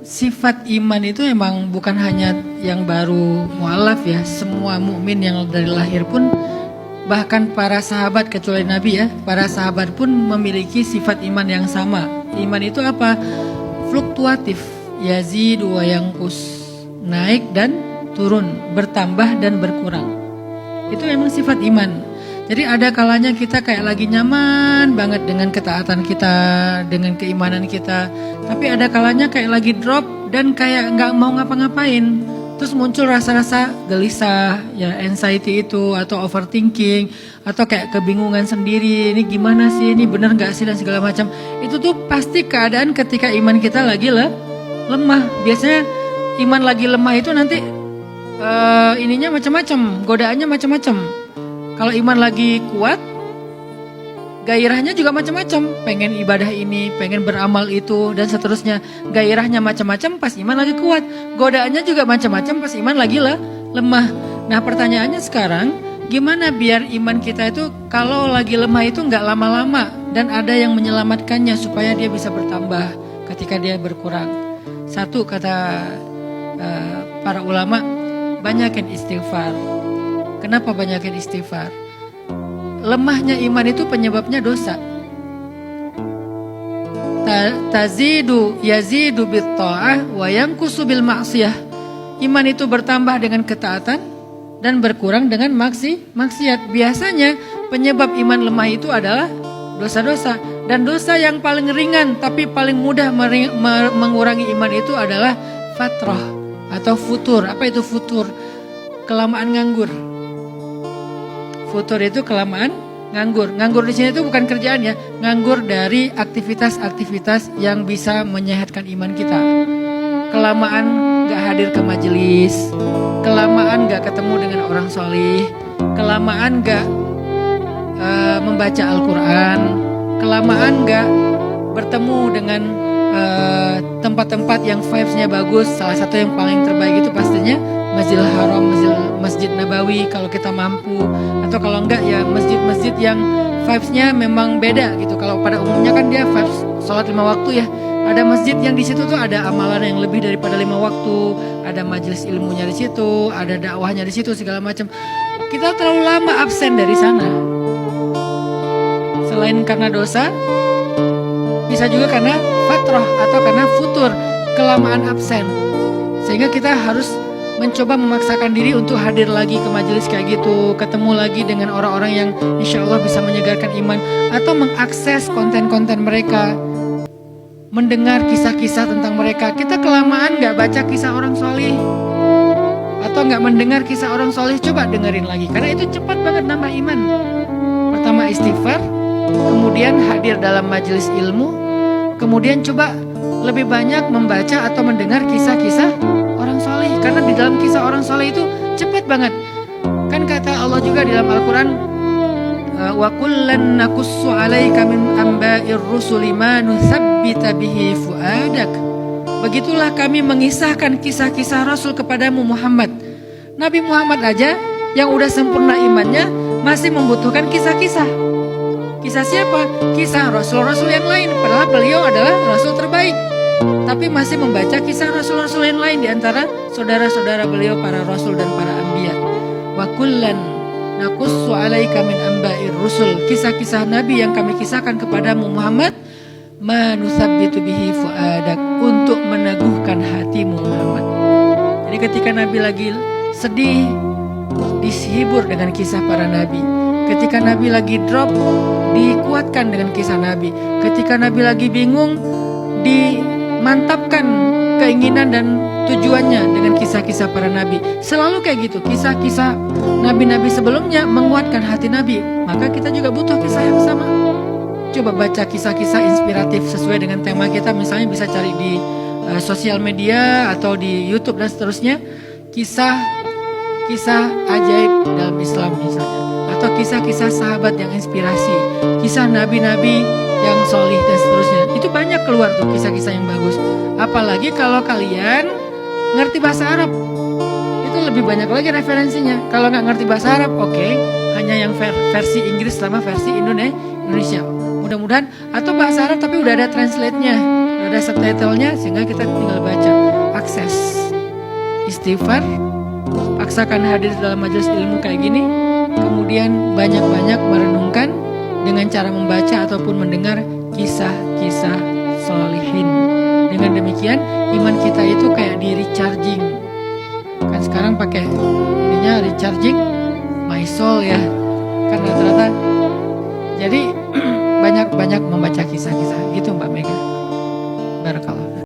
sifat iman itu emang bukan hanya yang baru mualaf ya, semua mukmin yang dari lahir pun, bahkan para sahabat kecuali Nabi ya, para sahabat pun memiliki sifat iman yang sama. Iman itu apa? Fluktuatif, yazidu wa yanqus, naik dan turun, bertambah dan berkurang. Itu memang sifat iman. Jadi ada kalanya kita kayak lagi nyaman banget dengan ketaatan kita, dengan keimanan kita. Tapi ada kalanya kayak lagi drop dan kayak nggak mau ngapa-ngapain. Terus muncul rasa-rasa gelisah, ya anxiety itu, atau overthinking, atau kayak kebingungan sendiri. Ini gimana sih, ini bener nggak sih dan segala macam. Itu tuh pasti keadaan ketika iman kita lagi lemah. Biasanya iman lagi lemah itu nanti ininya macam-macam, godaannya macam-macam. Kalau iman lagi kuat, gairahnya juga macam-macam. Pengen ibadah ini, pengen beramal itu, dan seterusnya. Gairahnya macam-macam pas iman lagi kuat. Godaannya juga macam-macam pas iman lagi lemah. Nah pertanyaannya sekarang, gimana biar iman kita itu kalau lagi lemah itu nggak lama-lama dan ada yang menyelamatkannya supaya dia bisa bertambah ketika dia berkurang. Satu kata para ulama, banyakin istighfar. Kenapa banyakin istighfar? Lemahnya iman itu penyebabnya dosa. Tazidu yazidu bit ta'ah wa yanqusu bil ma'siyah. Iman itu bertambah dengan ketaatan dan berkurang dengan maksiat. Biasanya penyebab iman lemah itu adalah dosa-dosa. Dan dosa yang paling ringan tapi paling mudah mengurangi iman itu adalah fatrah atau futur. Apa itu futur? Kelamaan nganggur. Futur itu kelamaan nganggur. Nganggur di sini itu bukan kerjaan ya, nganggur dari aktivitas-aktivitas yang bisa menyehatkan iman kita. Kelamaan gak hadir ke majelis, kelamaan gak ketemu dengan orang solih, kelamaan gak membaca Al-Quran, kelamaan gak bertemu dengan tempat-tempat yang vibes-nya bagus. Salah satu yang paling terbaik itu pastinya Masjidil Haram, Masjid Nabawi kalau kita mampu, atau kalau enggak ya masjid-masjid yang vibes-nya memang beda gitu. Kalau pada umumnya kan dia vibes sholat 5 waktu ya. Ada masjid yang di situ tuh ada amalan yang lebih daripada 5 waktu, ada majelis ilmunya di situ, ada dakwahnya di situ segala macam. Kita terlalu lama absen dari sana. Selain karena dosa, bisa juga karena fatrah atau karena futur, kelamaan absen. Sehingga kita harus mencoba memaksakan diri untuk hadir lagi ke majelis kayak gitu, ketemu lagi dengan orang-orang yang insya Allah bisa menyegarkan iman, atau mengakses konten-konten mereka, mendengar kisah-kisah tentang mereka. Kita kelamaan gak baca kisah orang solih atau gak mendengar kisah orang solih, coba dengerin lagi, karena itu cepat banget nambah iman. Pertama istighfar, kemudian hadir dalam majelis ilmu, kemudian coba lebih banyak membaca atau mendengar kisah-kisah orang soleh, karena di dalam kisah orang soleh itu cepat banget. Kan kata Allah juga di dalam Al-Quran, wa kullan naqussu 'alaika min anba'ir rusuli ma nutsabbita bihi fuadak. Begitulah kami mengisahkan kisah-kisah Rasul kepadamu Muhammad. Nabi Muhammad aja yang udah sempurna imannya masih membutuhkan kisah-kisah. Kisah siapa? Kisah Rasul-Rasul yang lain. Padahal beliau adalah Rasul terbaik, tapi masih membaca kisah Rasul-Rasul yang lain di antara saudara-saudara beliau para Rasul dan para Anbiya. Wa kullan naqussu 'alaika min anba'ir rusul. Kisah-kisah Nabi yang kami kisahkan kepadamu Muhammad, ma nusabbitu bihi fuadak, untuk meneguhkan hatimu Muhammad. Jadi ketika Nabi lagi sedih, dihibur dengan kisah para Nabi. Ketika Nabi lagi drop, dikuatkan dengan kisah Nabi. Ketika Nabi lagi bingung, dimantapkan keinginan dan tujuannya dengan kisah-kisah para Nabi. Selalu kayak gitu, kisah-kisah Nabi-Nabi sebelumnya menguatkan hati Nabi. Maka kita juga butuh kisah yang sama. Coba baca kisah-kisah inspiratif sesuai dengan tema kita. Misalnya bisa cari di sosial media atau di YouTube dan seterusnya. Kisah ajaib dalam Islam misalnya, atau kisah-kisah sahabat yang inspirasi, kisah nabi-nabi yang solih dan seterusnya. Itu banyak keluar tuh kisah-kisah yang bagus. Apalagi kalau kalian ngerti bahasa Arab, itu lebih banyak lagi referensinya. Kalau nggak ngerti bahasa Arab, oke, hanya yang versi Inggris sama versi Indonesia. Mudah-mudahan, atau bahasa Arab tapi udah ada translate-nya, udah ada subtitle-nya, sehingga kita tinggal baca. istighfar, paksakan hadir dalam majelis ilmu kayak gini, kemudian banyak-banyak merenungkan dengan cara membaca ataupun mendengar kisah-kisah sholihin. Dengan demikian iman kita itu kayak di recharging. Kan sekarang pakai ininya recharging my soul ya. Kan rata-rata. Jadi banyak-banyak membaca kisah-kisah gitu Mbak Mega. Barakallah.